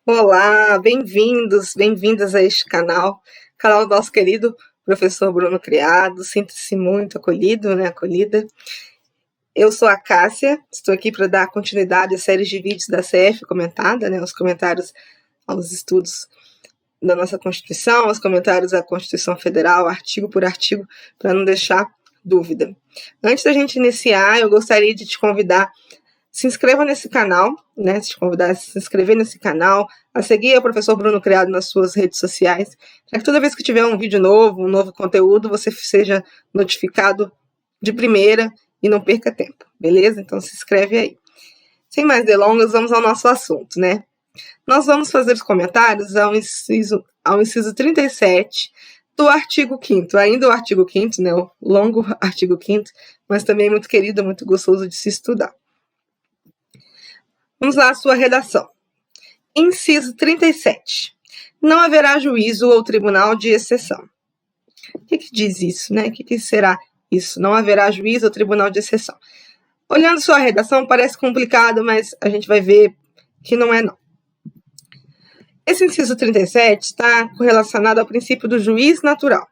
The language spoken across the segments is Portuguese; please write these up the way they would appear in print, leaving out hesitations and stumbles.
Olá, bem-vindos, bem-vindas a este canal do nosso querido professor Bruno Criado. Sinta-se muito acolhido, acolhida. Eu sou a Cássia, estou aqui para dar continuidade à série de vídeos da CF comentada, os comentários aos estudos da nossa Constituição, os comentários à Constituição Federal, artigo por artigo, para não deixar dúvida. Antes da gente iniciar, eu gostaria de te convidar se inscreva nesse canal, te convidar a se inscrever nesse canal, a seguir o professor Bruno Criado nas suas redes sociais, para que toda vez que tiver um vídeo novo, um novo conteúdo, você seja notificado de primeira e não perca tempo, beleza? Então se inscreve aí. Sem mais delongas, vamos ao nosso assunto, Nós vamos fazer os comentários ao inciso 37 do artigo 5º, ainda o artigo 5º, o longo artigo 5º, mas também muito querido, muito gostoso de se estudar. Vamos lá, a sua redação. Inciso 37. Não haverá juízo ou tribunal de exceção. O que diz isso, O que será isso? Não haverá juízo ou tribunal de exceção. Olhando sua redação, parece complicado, mas a gente vai ver que não é, não. Esse inciso 37 está correlacionado ao princípio do juiz natural.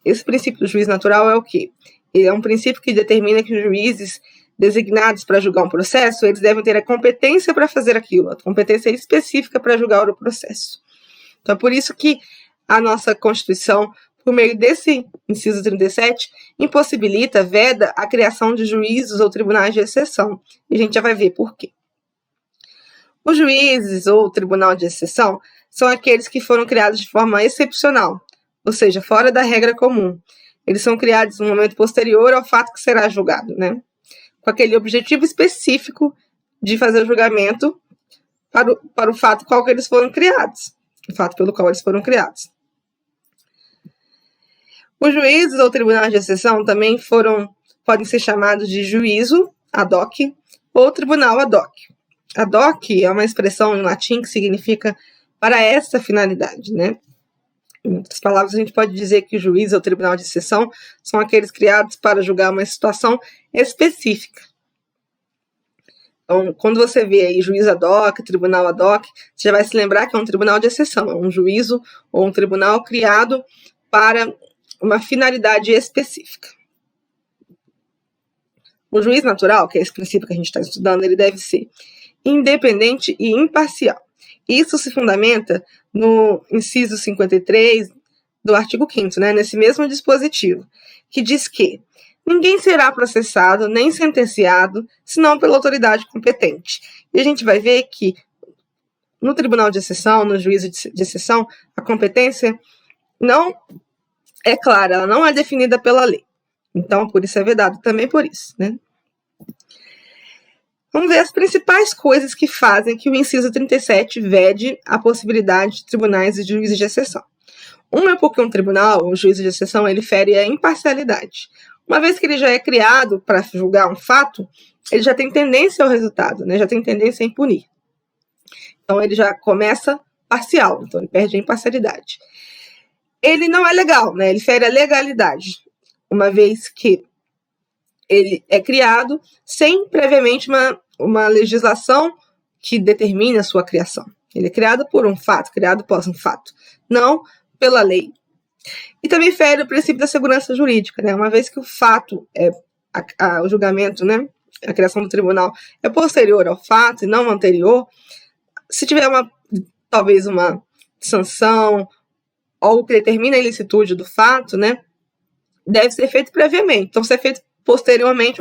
Esse princípio do juiz natural é o quê? Ele é um princípio que determina que os juízes designados para julgar um processo, eles devem ter a competência para fazer aquilo, a competência específica para julgar o processo. Então, é por isso que a nossa Constituição, por meio desse inciso 37, impossibilita, veda a criação de juízos ou tribunais de exceção. E a gente já vai ver por quê. Os juízes ou tribunal de exceção são aqueles que foram criados de forma excepcional, ou seja, fora da regra comum. Eles são criados no momento posterior ao fato que será julgado, com aquele objetivo específico de fazer o julgamento para o fato qual que eles foram criados, o fato pelo qual eles foram criados. Os juízes ou tribunais de exceção também podem ser chamados de juízo ad hoc ou tribunal ad hoc. Ad hoc é uma expressão em latim que significa para essa finalidade, Em outras palavras, a gente pode dizer que o juiz ou tribunal de exceção são aqueles criados para julgar uma situação específica. Então, quando você vê aí juiz ad hoc, tribunal ad hoc, você já vai se lembrar que é um tribunal de exceção, é um juízo ou um tribunal criado para uma finalidade específica. O juiz natural, que é esse princípio que a gente está estudando, ele deve ser independente e imparcial. Isso se fundamenta no inciso 53 do artigo 5º, nesse mesmo dispositivo, que diz que ninguém será processado nem sentenciado, senão pela autoridade competente. E a gente vai ver que no tribunal de exceção, no juízo de exceção, a competência não é clara, ela não é definida pela lei. Então, por isso é vedado também por isso, Vamos ver as principais coisas que fazem que o inciso 37 vede a possibilidade de tribunais e juízes de exceção. Uma é porque um tribunal, um juízo de exceção, ele fere a imparcialidade. Uma vez que ele já é criado para julgar um fato, ele já tem tendência ao resultado, já tem tendência em punir. Então, ele já começa parcial, então ele perde a imparcialidade. Ele não é legal, ele fere a legalidade, uma vez que ele é criado sem previamente uma legislação que determine a sua criação. Ele é criado por um fato, criado após um fato, não pela lei. E também fere o princípio da segurança jurídica, uma vez que o fato, o julgamento, a criação do tribunal é posterior ao fato e não anterior, se tiver talvez uma sanção, algo que determina a ilicitude do fato, deve ser feito previamente. Então, se é feito posteriormente,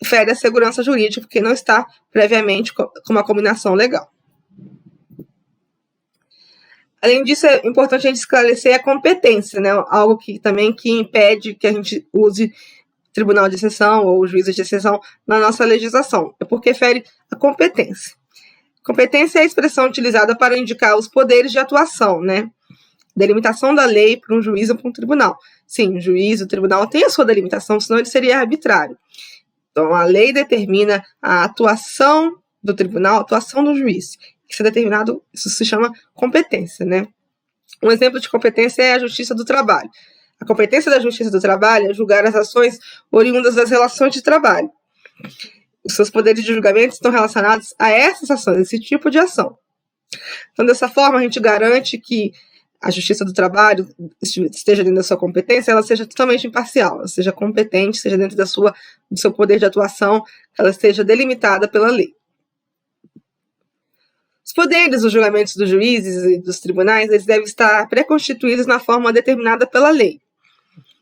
fere a segurança jurídica, porque não está previamente com uma combinação legal. Além disso, é importante a gente esclarecer a competência, algo que impede que a gente use tribunal de exceção ou juízo de exceção na nossa legislação. É porque fere a competência. Competência é a expressão utilizada para indicar os poderes de atuação, Delimitação da lei para um juiz ou para um tribunal. Sim, o juiz, o tribunal tem a sua delimitação, senão ele seria arbitrário. Então, a lei determina a atuação do tribunal, a atuação do juiz. Isso é determinado, isso se chama competência, Um exemplo de competência é a Justiça do Trabalho. A competência da Justiça do Trabalho é julgar as ações oriundas das relações de trabalho. Os seus poderes de julgamento estão relacionados a essas ações, esse tipo de ação. Então, dessa forma, a gente garante que a Justiça do Trabalho esteja dentro da sua competência, ela seja totalmente imparcial, ela seja competente, seja dentro do seu poder de atuação, ela esteja delimitada pela lei. Os poderes, os julgamentos dos juízes e dos tribunais, eles devem estar pré-constituídos na forma determinada pela lei.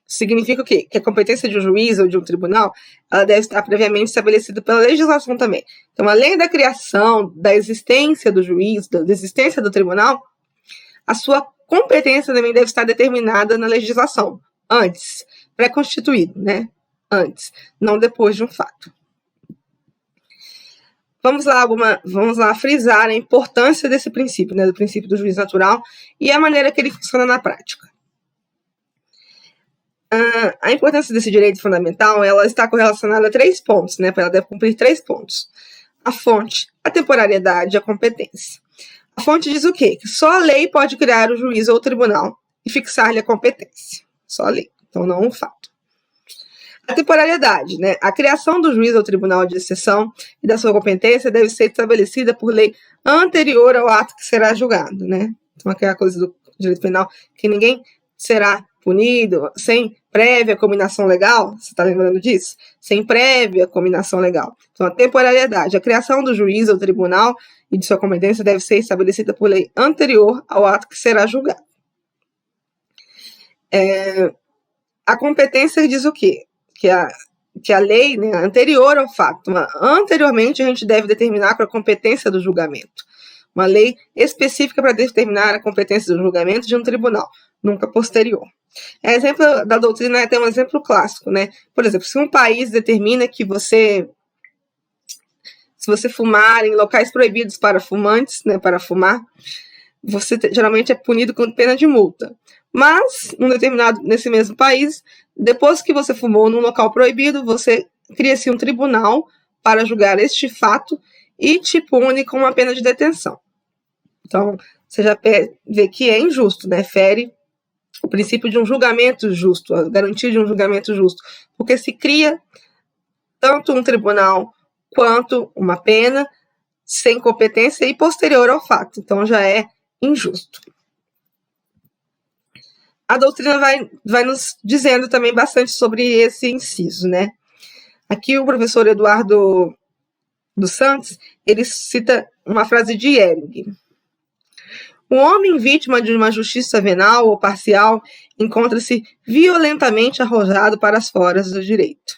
Isso significa o quê? Que a competência de um juiz ou de um tribunal, ela deve estar previamente estabelecida pela legislação também. Então, além da criação, da existência do juiz, da existência do tribunal, a sua competência também deve estar determinada na legislação, antes, pré-constituído, né? Antes, não depois de um fato. Vamos lá frisar a importância desse princípio, né, do princípio do juiz natural e a maneira que ele funciona na prática. A importância desse direito fundamental, ela está correlacionada a 3 pontos, né? Ela deve cumprir 3 pontos. A fonte, a temporariedade e a competência. A fonte diz o quê? Que só a lei pode criar o juiz ou o tribunal e fixar-lhe a competência. Só a lei, então não um fato. A temporariedade, né? A criação do juiz ou tribunal de exceção e da sua competência deve ser estabelecida por lei anterior ao ato que será julgado, né? Então, aquela coisa do direito penal, que ninguém será punido sem prévia cominação legal, você está lembrando disso? Sem prévia cominação legal. Então, a temporariedade, a criação do juiz ou tribunal e de sua competência deve ser estabelecida por lei anterior ao ato que será julgado. A competência diz o quê? Que a lei, né, anterior ao fato, anteriormente a gente deve determinar a competência do julgamento. Uma lei específica para determinar a competência do julgamento de um tribunal, nunca posterior. Exemplo da doutrina é até um exemplo clássico, né? Por exemplo, se um país determina que se você fumar em locais proibidos para fumantes, né, para fumar, você geralmente é punido com pena de multa. Mas, nesse mesmo país, depois que você fumou num local proibido, você cria-se um tribunal para julgar este fato e te pune com uma pena de detenção. Então, você já vê que é injusto, né? Fere o princípio de um julgamento justo, a garantia de um julgamento justo, porque se cria tanto um tribunal quanto uma pena sem competência e posterior ao fato. Então, já é injusto. A doutrina vai nos dizendo também bastante sobre esse inciso, né? Aqui o professor Eduardo dos Santos, ele cita uma frase de Ehring. O homem vítima de uma justiça venal ou parcial encontra-se violentamente arrojado para as foras do direito.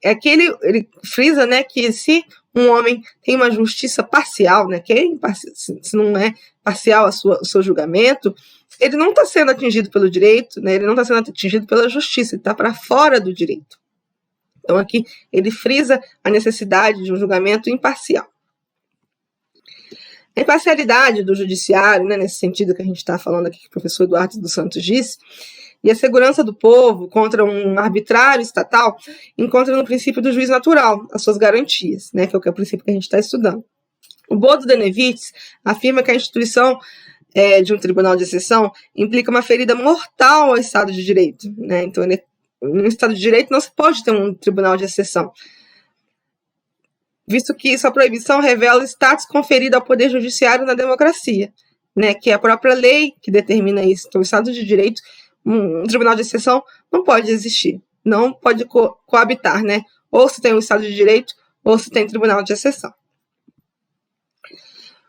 Aqui ele frisa, né, que se um homem tem uma justiça parcial, né, que se não é parcial o seu julgamento, ele não está sendo atingido pelo direito, né, ele não está sendo atingido pela justiça, ele está para fora do direito. Então aqui ele frisa a necessidade de um julgamento imparcial. A imparcialidade do judiciário, né, nesse sentido que a gente está falando aqui, que o professor Eduardo dos Santos disse, e a segurança do povo contra um arbitrário estatal encontra no princípio do juiz natural as suas garantias, né, que é o princípio que a gente está estudando. O Bodo Denevitz afirma que a instituição de um tribunal de exceção implica uma ferida mortal ao Estado de Direito, né? Então, no Estado de Direito não se pode ter um tribunal de exceção, visto que sua proibição revela o status conferido ao Poder Judiciário na democracia, né? Que é a própria lei que determina isso. Então, o Estado de Direito, um tribunal de exceção não pode existir, não pode coabitar, né? Ou se tem um Estado de Direito, ou se tem tribunal de exceção.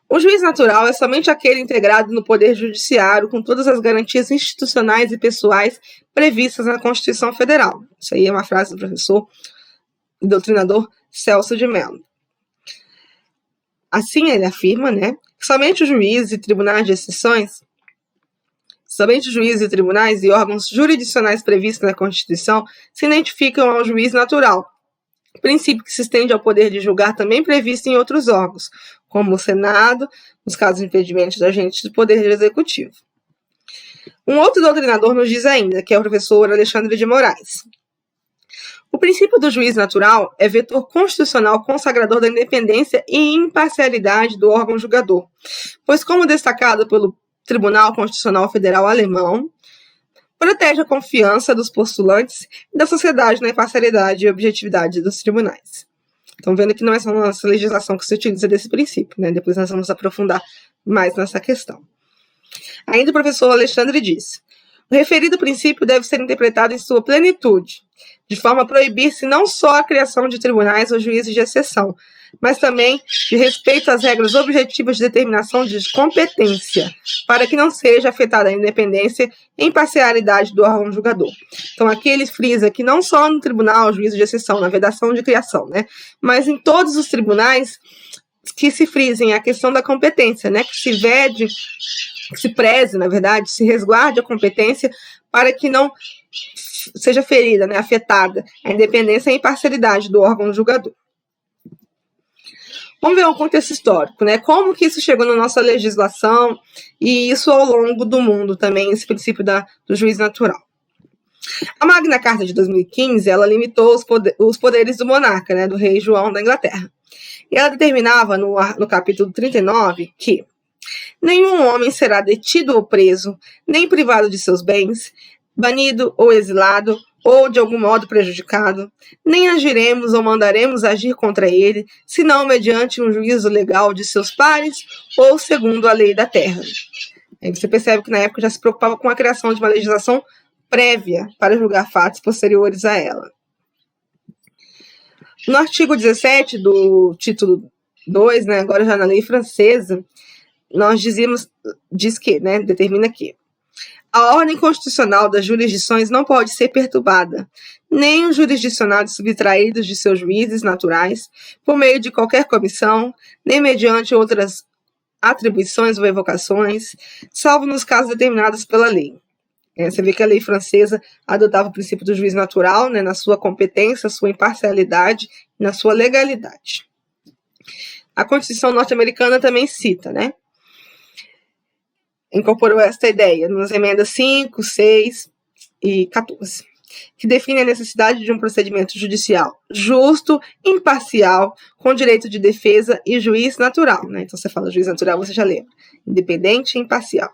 O juiz natural é somente aquele integrado no Poder Judiciário com todas as garantias institucionais e pessoais previstas na Constituição Federal. Isso aí é uma frase do professor e doutrinador Celso de Mello. Assim, ele afirma, né, que somente os juízes e tribunais de exceções, somente os juízes e tribunais e órgãos jurisdicionais previstos na Constituição se identificam ao juiz natural, princípio que se estende ao poder de julgar também previsto em outros órgãos, como o Senado, nos casos de impedimento de agentes do Poder Executivo. Um outro doutrinador nos diz ainda, que é o professor Alexandre de Moraes. O princípio do juiz natural é vetor constitucional consagrador da independência e imparcialidade do órgão julgador, pois, como destacado pelo Tribunal Constitucional Federal Alemão, protege a confiança dos postulantes e da sociedade na imparcialidade e objetividade dos tribunais. Estão vendo que não é só na nossa legislação que se utiliza desse princípio, né? Depois nós vamos aprofundar mais nessa questão. Ainda o professor Alexandre diz: o referido princípio deve ser interpretado em sua plenitude, de forma a proibir-se não só a criação de tribunais ou juízes de exceção, mas também de respeito às regras objetivas de determinação de competência, para que não seja afetada a independência e imparcialidade do órgão julgador. Então, aqui ele frisa que não só no tribunal, juízo de exceção, na vedação de criação, né, mas em todos os tribunais que se frisem a questão da competência, né, que se vede, que se preze, na verdade, se resguarde a competência para que não seja ferida, né, afetada a independência e a imparcialidade do órgão julgador. Vamos ver o contexto histórico, né? Como que isso chegou na nossa legislação e isso ao longo do mundo também, esse princípio do juiz natural. A Magna Carta de 2015, ela limitou os poderes do monarca, né, do rei João da Inglaterra. E ela determinava no capítulo 39 que nenhum homem será detido ou preso, nem privado de seus bens, banido ou exilado, ou de algum modo prejudicado, nem agiremos ou mandaremos agir contra ele, senão mediante um juízo legal de seus pares ou segundo a lei da terra. Aí você percebe que na época já se preocupava com a criação de uma legislação prévia para julgar fatos posteriores a ela. No artigo 17 do título 2, né, agora já na lei francesa, nós diz que, né, determina que a ordem constitucional das jurisdições não pode ser perturbada, nem os jurisdicionados subtraídos de seus juízes naturais, por meio de qualquer comissão, nem mediante outras atribuições ou evocações, salvo nos casos determinados pela lei. Você vê que a lei francesa adotava o princípio do juiz natural, né, na sua competência, sua imparcialidade e na sua legalidade. A Constituição norte-americana também cita, né? Incorporou esta ideia nas emendas 5, 6 e 14, que define a necessidade de um procedimento judicial justo, imparcial, com direito de defesa e juiz natural. Né? Então, você fala juiz natural, você já lembra. Independente e imparcial.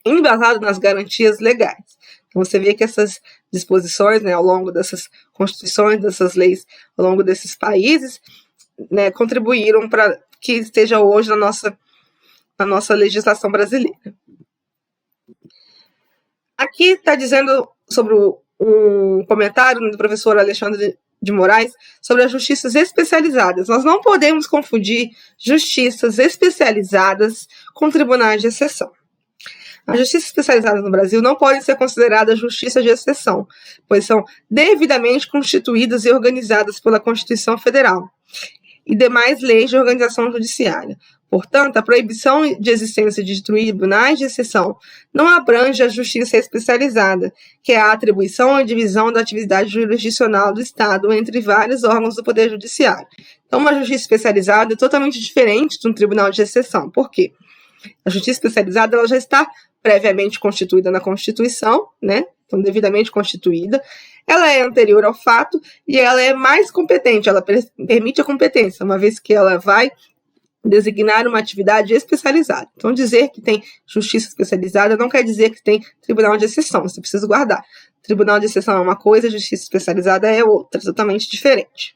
Embasado nas garantias legais. Então, você vê que essas disposições, né, ao longo dessas constituições, dessas leis, ao longo desses países, né, contribuíram para que esteja hoje na nossa legislação brasileira. Aqui está dizendo sobre um comentário do professor Alexandre de Moraes sobre as justiças especializadas. Nós não podemos confundir justiças especializadas com tribunais de exceção. As justiças especializadas no Brasil não podem ser consideradas justiças de exceção, pois são devidamente constituídas e organizadas pela Constituição Federal e demais leis de organização judiciária. Portanto, a proibição de existência de tribunais de exceção não abrange a justiça especializada, que é a atribuição e divisão da atividade jurisdicional do Estado entre vários órgãos do Poder Judiciário. Então, uma justiça especializada é totalmente diferente de um tribunal de exceção. Por quê? A justiça especializada ela já está previamente constituída na Constituição, né? Então, devidamente constituída. Ela é anterior ao fato e ela é mais competente, ela permite a competência, uma vez que ela vai designar uma atividade especializada. Então, dizer que tem justiça especializada não quer dizer que tem tribunal de exceção, você precisa guardar. Tribunal de exceção é uma coisa, justiça especializada é outra, totalmente diferente.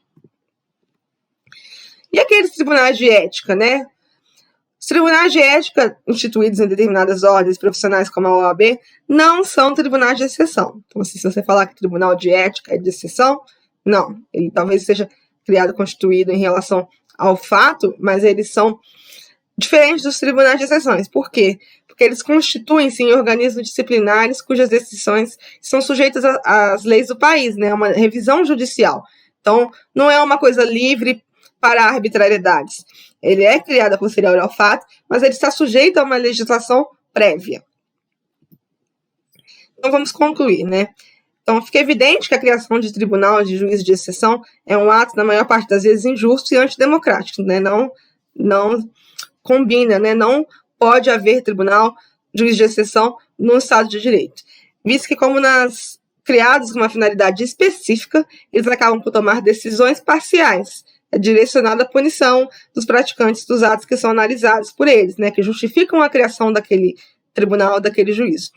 E aqueles tribunais de ética, né? Os tribunais de ética instituídos em determinadas ordens profissionais como a OAB não são tribunais de exceção. Então, se você falar que tribunal de ética é de exceção, não. Ele talvez seja criado, constituído em relação ao fato, mas eles são diferentes dos tribunais de exceções. Por quê? Porque eles constituem-se em organismos disciplinares cujas decisões são sujeitas às leis do país, né? Uma revisão judicial. Então, não é uma coisa livre para arbitrariedades. Ele é criado a posteriori ao fato, mas ele está sujeito a uma legislação prévia. Então, vamos concluir, né? Então, fica evidente que a criação de tribunal de juízo de exceção é um ato, na maior parte das vezes, injusto e antidemocrático, né? Não combina, né? Não pode haver tribunal de juízo de exceção no Estado de Direito. Visto que, como criados com uma finalidade específica, eles acabam por tomar decisões parciais, direcionada à punição dos praticantes dos atos que são analisados por eles, né, que justificam a criação daquele tribunal, daquele juízo.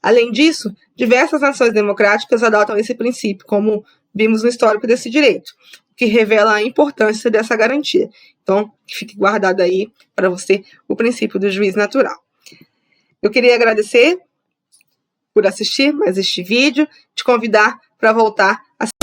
Além disso, diversas nações democráticas adotam esse princípio, como vimos no histórico desse direito. O que revela a importância dessa garantia. Então, fique guardado aí para você o princípio do juízo natural. Eu queria agradecer por assistir mais este vídeo, te convidar para voltar a